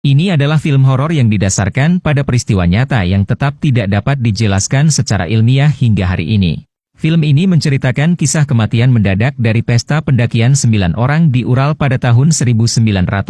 Ini adalah film horor yang didasarkan pada peristiwa nyata yang tetap tidak dapat dijelaskan secara ilmiah hingga hari ini. Film ini menceritakan kisah kematian mendadak dari pesta pendakian 9 orang di Ural pada tahun 1959.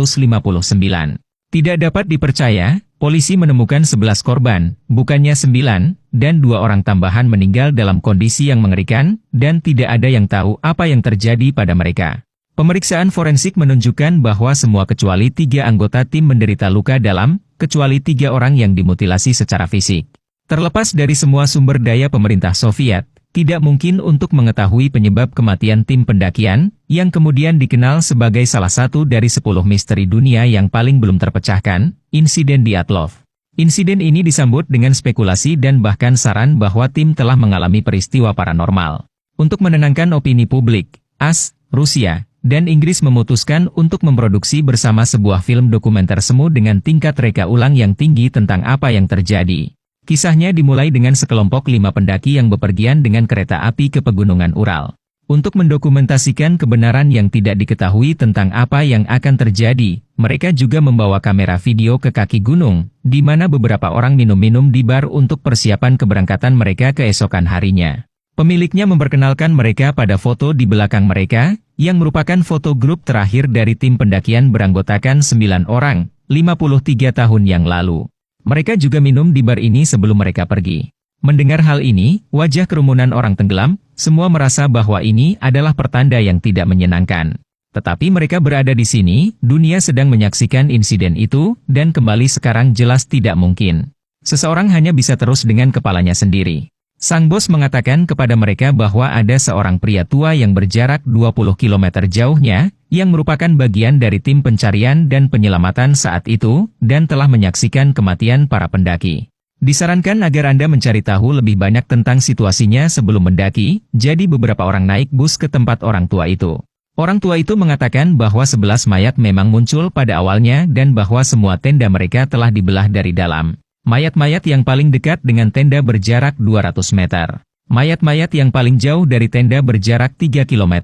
Tidak dapat dipercaya, polisi menemukan 11 korban, bukannya 9, dan 2 orang tambahan meninggal dalam kondisi yang mengerikan, dan tidak ada yang tahu apa yang terjadi pada mereka. Pemeriksaan forensik menunjukkan bahwa semua kecuali 3 anggota tim menderita luka dalam, kecuali 3 orang yang dimutilasi secara fisik. Terlepas dari semua sumber daya pemerintah Soviet, tidak mungkin untuk mengetahui penyebab kematian tim pendakian, yang kemudian dikenal sebagai salah satu dari 10 misteri dunia yang paling belum terpecahkan, insiden Dyatlov. Insiden ini disambut dengan spekulasi dan bahkan saran bahwa tim telah mengalami peristiwa paranormal. Untuk menenangkan opini publik, AS, Rusia, dan Inggris memutuskan untuk memproduksi bersama sebuah film dokumenter semu dengan tingkat reka ulang yang tinggi tentang apa yang terjadi. Kisahnya dimulai dengan sekelompok 5 pendaki yang bepergian dengan kereta api ke pegunungan Ural. Untuk mendokumentasikan kebenaran yang tidak diketahui tentang apa yang akan terjadi, mereka juga membawa kamera video ke kaki gunung, di mana beberapa orang minum-minum di bar untuk persiapan keberangkatan mereka keesokan harinya. Pemiliknya memperkenalkan mereka pada foto di belakang mereka, yang merupakan foto grup terakhir dari tim pendakian beranggotakan 9 orang, 53 tahun yang lalu. Mereka juga minum di bar ini sebelum mereka pergi. Mendengar hal ini, wajah kerumunan orang tenggelam, semua merasa bahwa ini adalah pertanda yang tidak menyenangkan. Tetapi mereka berada di sini, dunia sedang menyaksikan insiden itu, dan kembali sekarang jelas tidak mungkin. Seseorang hanya bisa terus dengan kepalanya sendiri. Sang bos mengatakan kepada mereka bahwa ada seorang pria tua yang berjarak 20 km jauhnya, yang merupakan bagian dari tim pencarian dan penyelamatan saat itu, dan telah menyaksikan kematian para pendaki. Disarankan agar Anda mencari tahu lebih banyak tentang situasinya sebelum mendaki, jadi beberapa orang naik bus ke tempat orang tua itu. Orang tua itu mengatakan bahwa 11 mayat memang muncul pada awalnya dan bahwa semua tenda mereka telah dibelah dari dalam. Mayat-mayat yang paling dekat dengan tenda berjarak 200 meter. Mayat-mayat yang paling jauh dari tenda berjarak 3 km,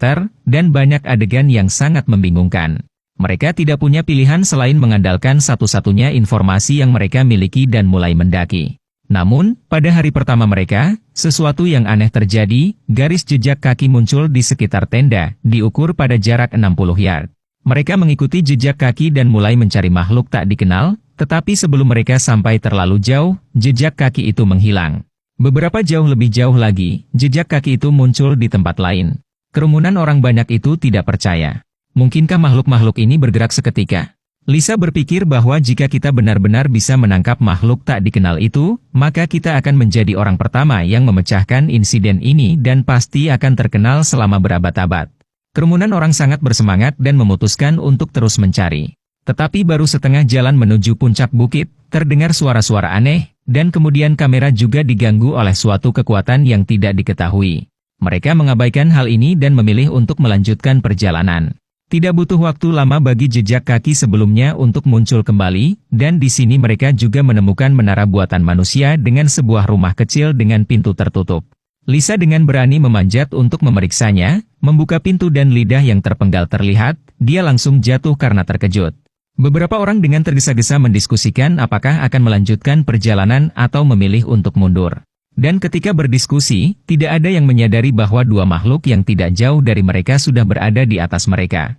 dan banyak adegan yang sangat membingungkan. Mereka tidak punya pilihan selain mengandalkan satu-satunya informasi yang mereka miliki dan mulai mendaki. Namun, pada hari pertama mereka, sesuatu yang aneh terjadi, garis jejak kaki muncul di sekitar tenda, diukur pada jarak 60 yard. Mereka mengikuti jejak kaki dan mulai mencari makhluk tak dikenal, tetapi sebelum mereka sampai terlalu jauh, jejak kaki itu menghilang. Beberapa jauh lebih jauh lagi, jejak kaki itu muncul di tempat lain. Kerumunan orang banyak itu tidak percaya. Mungkinkah makhluk-makhluk ini bergerak seketika? Lisa berpikir bahwa jika kita benar-benar bisa menangkap makhluk tak dikenal itu, maka kita akan menjadi orang pertama yang memecahkan insiden ini dan pasti akan terkenal selama berabad-abad. Kerumunan orang sangat bersemangat dan memutuskan untuk terus mencari. Tetapi baru setengah jalan menuju puncak bukit, terdengar suara-suara aneh, dan kemudian kamera juga diganggu oleh suatu kekuatan yang tidak diketahui. Mereka mengabaikan hal ini dan memilih untuk melanjutkan perjalanan. Tidak butuh waktu lama bagi jejak kaki sebelumnya untuk muncul kembali, dan di sini mereka juga menemukan menara buatan manusia dengan sebuah rumah kecil dengan pintu tertutup. Lisa dengan berani memanjat untuk memeriksanya, membuka pintu dan lidah yang terpenggal terlihat, dia langsung jatuh karena terkejut. Beberapa orang dengan tergesa-gesa mendiskusikan apakah akan melanjutkan perjalanan atau memilih untuk mundur. Dan ketika berdiskusi, tidak ada yang menyadari bahwa 2 makhluk yang tidak jauh dari mereka sudah berada di atas mereka.